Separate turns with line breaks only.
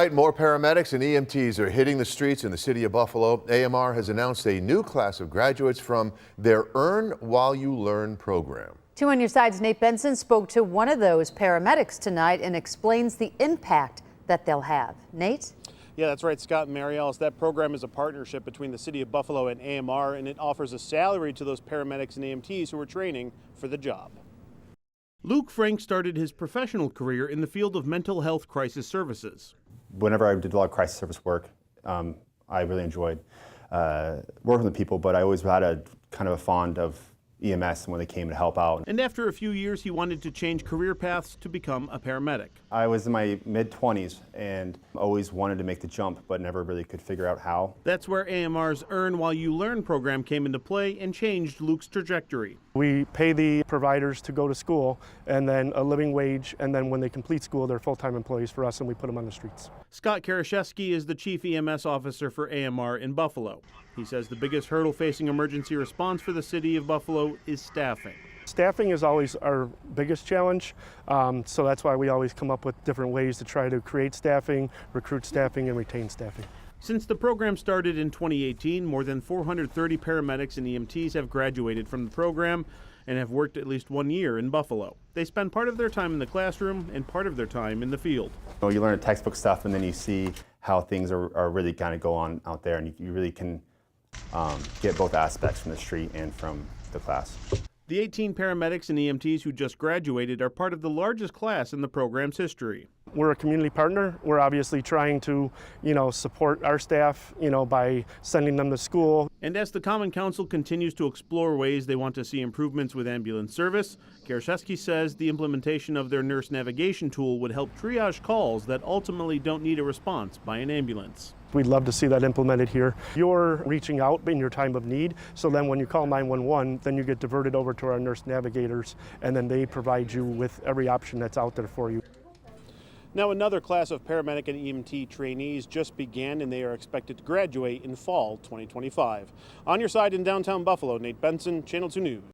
More paramedics and EMTs are hitting the streets in the city of Buffalo. AMR has announced a new class of graduates from their Earn While You Learn program.
2 on your side's Nate Benson spoke to one of those paramedics tonight and explains the impact that they'll have. Nate?
Yeah, that's right, Scott and Mary Alice. That program is a partnership between the city of Buffalo and AMR, and it offers a salary to those paramedics and EMTs who are training for the job. Luke Frank started his professional career in the field of mental health crisis services.
Whenever I did a lot of crisis service work, I really enjoyed working with people, but I always had a kind of a fond of EMS when they came to help out.
And after a few years, he wanted to change career paths to become a paramedic.
I was in my mid-20s and always wanted to make the jump, but never really could figure out how.
That's where AMR's Earn While You Learn program came into play and changed Luke's trajectory.
We pay the providers to go to school and then a living wage, and then when they complete school, they're full-time employees for us and we put them on the streets.
Scott Karaszewski is the chief EMS officer for AMR in Buffalo. He says the biggest hurdle facing emergency response for the city of Buffalo is staffing.
Staffing is always our biggest challenge, so that's why we always come up with different ways to try to create staffing, recruit staffing, and retain staffing.
Since the program started in 2018, more than 430 paramedics and EMTs have graduated from the program and have worked at least 1 year in Buffalo. They spend part of their time in the classroom and part of their time in the field.
You learn textbook stuff and then you see how things are really kind of go on out there, and you really can get both aspects from the street and from the class.
The 18 paramedics and EMTs who just graduated are part of the largest class in the program's history.
We're a community partner. We're obviously trying to, support our staff, by sending them to school.
And as the Common Council continues to explore ways they want to see improvements with ambulance service, Karaszewski says the implementation of their nurse navigation tool would help triage calls that ultimately don't need a response by an ambulance.
We'd love to see that implemented here. You're reaching out in your time of need, so then when you call 911, then you get diverted over to our nurse navigators, and then they provide you with every option that's out there for you.
Now, another class of paramedic and EMT trainees just began, and they are expected to graduate in fall 2025. On your side in downtown Buffalo, Nate Benson, Channel 2 News.